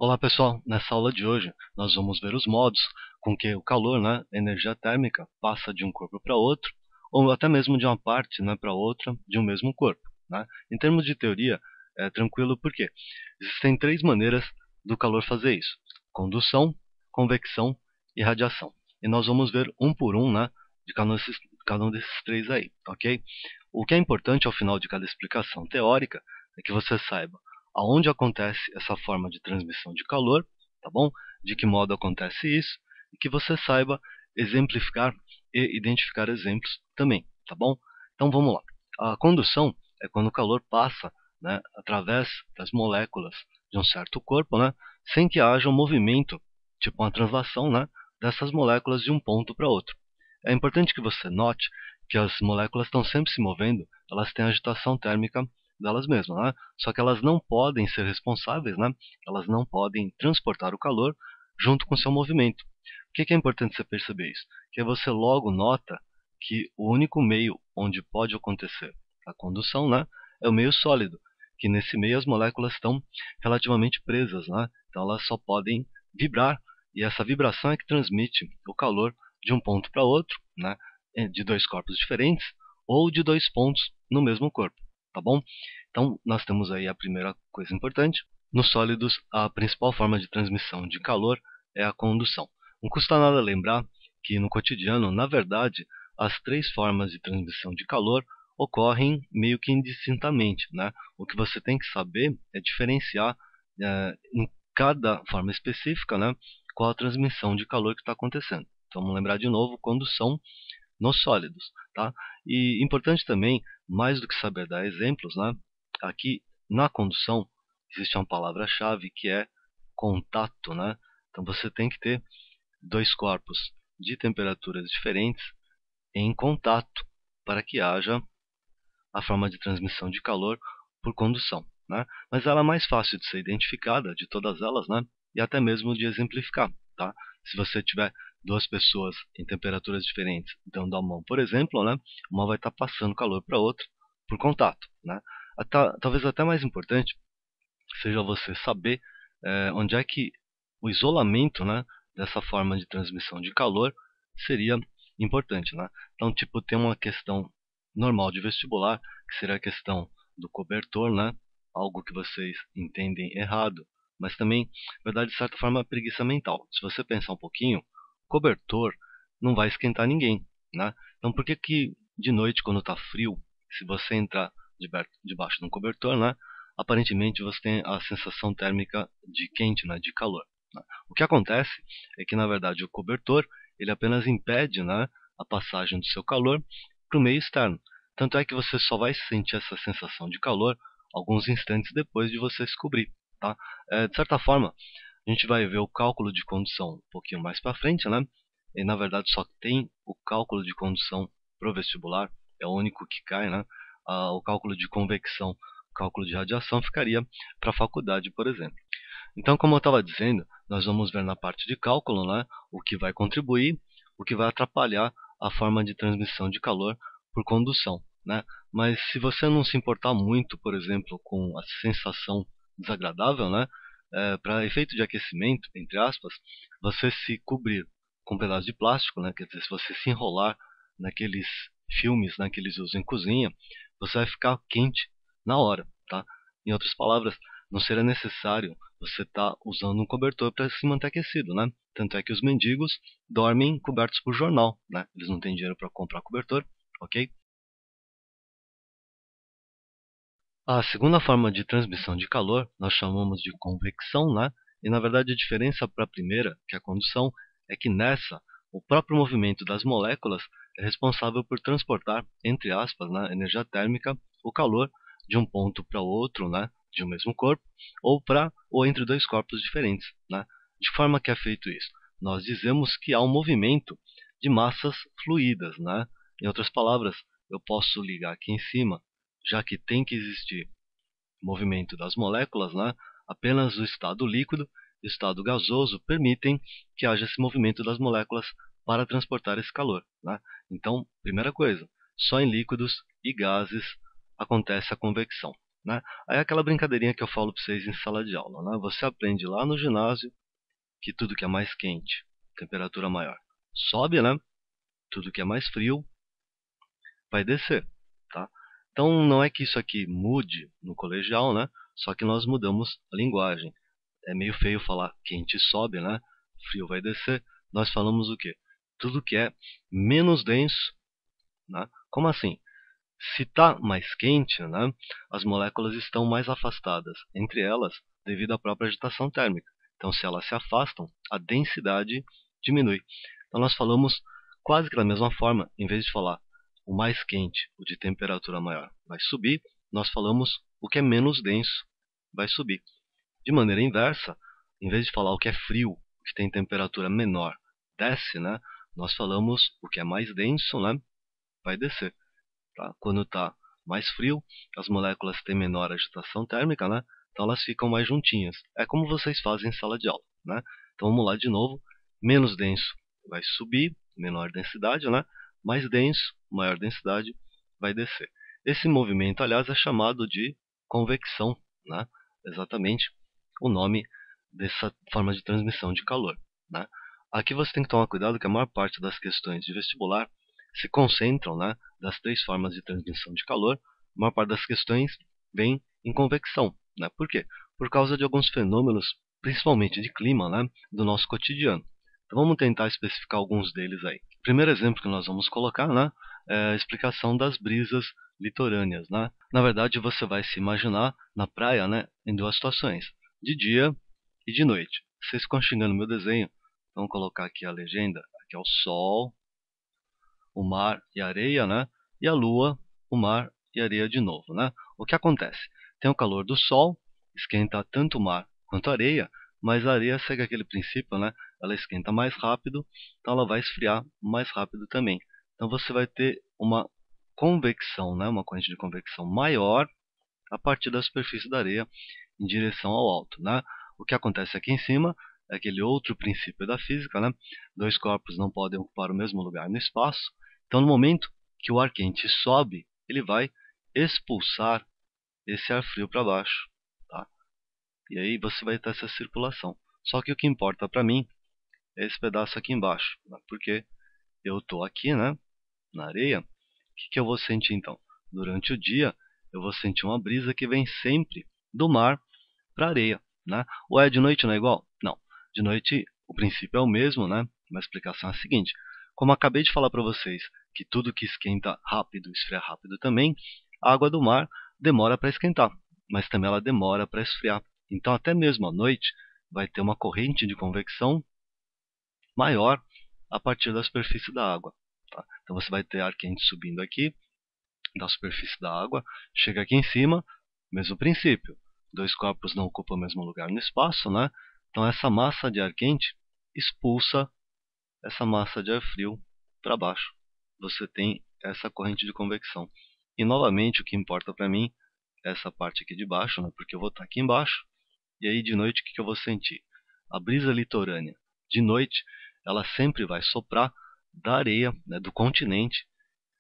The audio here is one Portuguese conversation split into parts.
Olá pessoal, nessa aula de hoje nós vamos ver os modos com que o calor, energia térmica, passa de um corpo para outro, ou até mesmo de uma parte para outra de um mesmo corpo. Em termos de teoria, é tranquilo porque existem três maneiras do calor fazer isso: condução, convecção e radiação. E nós vamos ver um por um de cada um desses três aí, ok? O que é importante ao final de cada explicação teórica é que você saiba aonde acontece essa forma de transmissão de calor, tá bom? De que modo acontece isso, e que você saiba exemplificar e identificar exemplos também, tá bom? Então vamos lá. A condução é quando o calor passa, através das moléculas de um certo corpo, sem que haja um movimento, tipo uma translação, dessas moléculas de um ponto para outro. É importante que você note que as moléculas estão sempre se movendo, elas têm agitação térmica delas mesmas, Só que elas não podem ser responsáveis, Elas não podem transportar o calor junto com o seu movimento. O que é importante você perceber isso? Que você logo nota que o único meio onde pode acontecer a condução, é o meio sólido, que nesse meio as moléculas estão relativamente presas, Então elas só podem vibrar, e essa vibração é que transmite o calor de um ponto para outro, de dois corpos diferentes, ou de dois pontos no mesmo corpo, tá bom? Então, nós temos aí a primeira coisa importante. Nos sólidos, a principal forma de transmissão de calor é a condução. Não custa nada lembrar que no cotidiano, na verdade, as três formas de transmissão de calor ocorrem meio que indistintamente, O que você tem que saber é diferenciar em cada forma específica, qual a transmissão de calor que está acontecendo. Então, vamos lembrar de novo: condução nos sólidos, tá? E importante também, mais do que saber dar exemplos, aqui na condução existe uma palavra-chave que é contato, Então você tem que ter dois corpos de temperaturas diferentes em contato para que haja a forma de transmissão de calor por condução, Mas ela é mais fácil de ser identificada de todas elas, E até mesmo de exemplificar, tá? Se você tiver duas pessoas em temperaturas diferentes dando a mão, por exemplo, uma vai estar passando calor para a outra por contato, Talvez até mais importante seja você saber onde é que o isolamento, dessa forma de transmissão de calor seria importante, Então, tipo, tem uma questão normal de vestibular, que seria a questão do cobertor, Algo que vocês entendem errado, mas também, na verdade, de certa forma, preguiça mental. Se você pensar um pouquinho, cobertor não vai esquentar ninguém, Então, por que que de noite, quando está frio, se você entrar debaixo de um cobertor, aparentemente você tem a sensação térmica de quente, de calor, O que acontece é que, na verdade, o cobertor ele apenas impede, a passagem do seu calor para o meio externo. Tanto é que você só vai sentir essa sensação de calor alguns instantes depois de você se cobrir, tá? De certa forma, a gente vai ver o cálculo de condução um pouquinho mais para frente, E na verdade só tem o cálculo de condução pro vestibular, é o único que cai, O cálculo de convecção, o cálculo de radiação ficaria para a faculdade, por exemplo. Então, como eu estava dizendo, nós vamos ver na parte de cálculo, o que vai contribuir, o que vai atrapalhar a forma de transmissão de calor por condução, Mas se você não se importar muito, por exemplo, com a sensação desagradável, para efeito de aquecimento, entre aspas, você se cobrir com um pedaço de plástico, quer dizer, se você se enrolar naqueles filmes, que eles usam em cozinha, você vai ficar quente na hora, tá? Em outras palavras, não será necessário você estar usando um cobertor para se manter aquecido, Tanto é que os mendigos dormem cobertos por jornal, Eles não têm dinheiro para comprar cobertor, ok? A segunda forma de transmissão de calor nós chamamos de convecção, E na verdade a diferença para a primeira, que é a condução, é que nessa o próprio movimento das moléculas é responsável por transportar, entre aspas, energia térmica, o calor de um ponto para outro, de um mesmo corpo, ou entre dois corpos diferentes, De que forma que é feito isso? Nós dizemos que há um movimento de massas fluídas, Em outras palavras, eu posso ligar aqui em cima, já que tem que existir movimento das moléculas, apenas o estado líquido e o estado gasoso permitem que haja esse movimento das moléculas para transportar esse calor, Então, primeira coisa, só em líquidos e gases acontece a convecção, né? Aí é aquela brincadeirinha que eu falo para vocês em sala de aula, né? Você aprende lá no ginásio que tudo que é mais quente, temperatura maior, sobe, né? Tudo que é mais frio vai descer, tá? Então não é que isso aqui mude no colegial, né? Só que nós mudamos a linguagem. É meio feio falar quente sobe, né? Frio vai descer. Nós falamos o quê? Tudo que é menos denso, né? Como assim? Se está mais quente, né, as moléculas estão mais afastadas entre elas devido à própria agitação térmica. Então, se elas se afastam, a densidade diminui. Então, nós falamos quase que da mesma forma, em vez de falar o mais quente, o de temperatura maior, vai subir, nós falamos o que é menos denso vai subir. De maneira inversa, em vez de falar o que é frio, o que tem temperatura menor, desce, né, nós falamos o que é mais denso, né, vai descer. Tá? Quando está mais frio, as moléculas têm menor agitação térmica, né? Então elas ficam mais juntinhas. É como vocês fazem em sala de aula, né? Então vamos lá de novo. Menos denso vai subir, menor densidade, né? Mais denso, maior densidade, vai descer. Esse movimento, aliás, é chamado de convecção, né? Exatamente o nome dessa forma de transmissão de calor, né? Aqui você tem que tomar cuidado que a maior parte das questões de vestibular se concentram, né, das três formas de transmissão de calor. A maior parte das questões vem em convecção, né? Por quê? Por causa de alguns fenômenos, principalmente de clima, né, do nosso cotidiano. Então vamos tentar especificar alguns deles aí. O primeiro exemplo que nós vamos colocar, né, é a explicação das brisas litorâneas, né? Na verdade, você vai se imaginar na praia, né, em duas situações, de dia e de noite. Vocês ficam xingando meu desenho, vamos colocar aqui a legenda, aqui é o sol, o mar e a areia, né? E a lua, o mar e a areia de novo, né? O que acontece? Tem o calor do sol, esquenta tanto o mar quanto a areia, mas a areia segue aquele princípio, né? Ela esquenta mais rápido, então ela vai esfriar mais rápido também. Então você vai ter uma convecção, né? Uma corrente de convecção maior a partir da superfície da areia em direção ao alto, né? O que acontece aqui em cima é aquele outro princípio da física, né? Dois corpos não podem ocupar o mesmo lugar no espaço. Então, no momento que o ar quente sobe, ele vai expulsar esse ar frio para baixo, tá? E aí você vai ter essa circulação. Só que o que importa para mim é esse pedaço aqui embaixo, né? Porque eu estou aqui, né, na areia. O que eu vou sentir então? Durante o dia, eu vou sentir uma brisa que vem sempre do mar para a areia, né? Ou é de noite, não é igual? Não. De noite o princípio é o mesmo, né? Uma explicação é a seguinte: como acabei de falar para vocês que tudo que esquenta rápido esfria rápido também, a água do mar demora para esquentar, mas também ela demora para esfriar. Então até mesmo à noite vai ter uma corrente de convecção maior a partir da superfície da água. Tá? Então você vai ter ar quente subindo aqui da superfície da água, chega aqui em cima, mesmo princípio. Dois corpos não ocupam o mesmo lugar no espaço, né? Então essa massa de ar quente expulsa essa massa de ar frio para baixo. Você tem essa corrente de convecção. E novamente o que importa para mim é essa parte aqui de baixo, né? Porque eu vou estar aqui embaixo. E aí de noite o que eu vou sentir? A brisa litorânea de noite, ela sempre vai soprar da areia, né, do continente,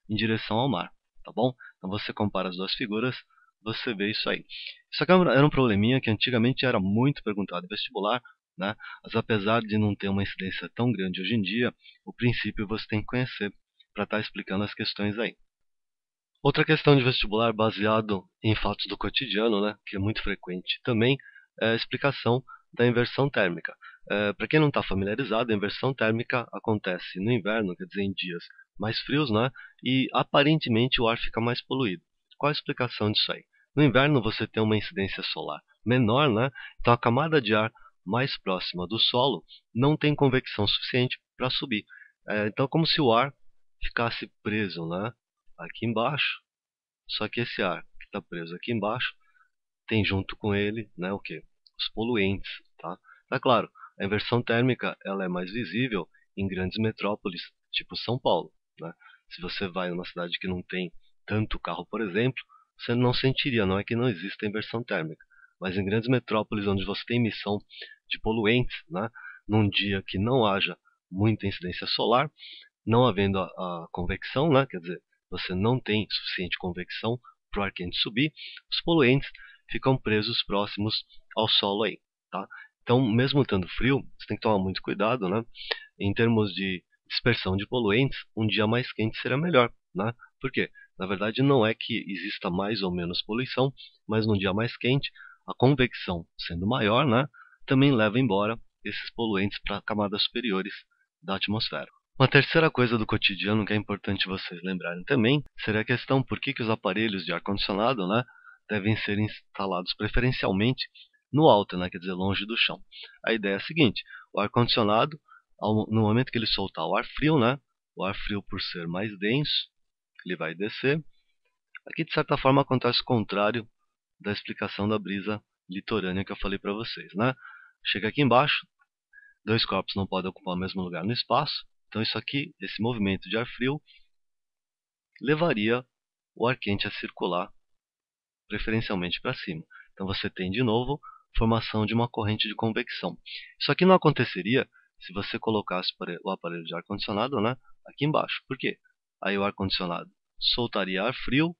em direção ao mar, tá bom? Então você compara as duas figuras, você vê isso aí. Isso aqui era um probleminha que antigamente era muito perguntado em vestibular, né? Mas apesar de não ter uma incidência tão grande hoje em dia, o princípio você tem que conhecer para estar explicando as questões aí. Outra questão de vestibular baseado em fatos do cotidiano, né, que é muito frequente também, é a explicação da inversão térmica. Para quem não está familiarizado, a inversão térmica acontece no inverno, quer dizer, em dias mais frios, né, e aparentemente o ar fica mais poluído. Qual a explicação disso aí? No inverno você tem uma incidência solar menor, né, então a camada de ar mais próxima do solo não tem convecção suficiente para subir. Então é como se o ar ficasse preso, né, aqui embaixo, só que esse ar que está preso aqui embaixo tem junto com ele, né, o que? Os poluentes, tá? Tá claro, a inversão térmica ela é mais visível em grandes metrópoles, tipo São Paulo, né? Se você vai numa cidade que não tem tanto carro, por exemplo, você não sentiria, não é que não exista inversão térmica, mas em grandes metrópoles onde você tem emissão de poluentes, né, num dia que não haja muita incidência solar, não havendo a convecção, né, quer dizer, você não tem suficiente convecção o ar quente subir, os poluentes ficam presos próximos ao solo aí, tá? Então, mesmo estando frio, você tem que tomar muito cuidado, né? Em termos de dispersão de poluentes, um dia mais quente será melhor, né? Por quê? Na verdade, não é que exista mais ou menos poluição, mas num dia mais quente, a convecção sendo maior, né, também leva embora esses poluentes para camadas superiores da atmosfera. Uma terceira coisa do cotidiano que é importante vocês lembrarem também seria a questão por que os aparelhos de ar-condicionado, né, devem ser instalados preferencialmente no alto, né, quer dizer, longe do chão. A ideia é a seguinte: o ar-condicionado, no momento que ele soltar o ar frio, né, o ar frio, por ser mais denso, ele vai descer. Aqui, de certa forma, acontece o contrário da explicação da brisa litorânea que eu falei para vocês, né? Chega aqui embaixo, dois corpos não podem ocupar o mesmo lugar no espaço, então isso aqui, esse movimento de ar frio, levaria o ar quente a circular preferencialmente para cima. Então você tem de novo formação de uma corrente de convecção. Isso aqui não aconteceria se você colocasse o aparelho de ar-condicionado, né, aqui embaixo. Por quê? Aí o ar-condicionado soltaria ar frio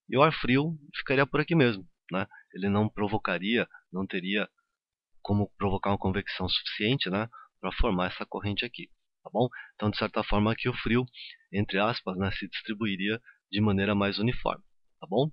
e o ar frio ficaria por aqui mesmo, né? Ele não provocaria, não teria como provocar uma convecção suficiente, né, para formar essa corrente aqui, tá bom? Então, de certa forma, aqui o frio, entre aspas, né, se distribuiria de maneira mais uniforme, tá bom?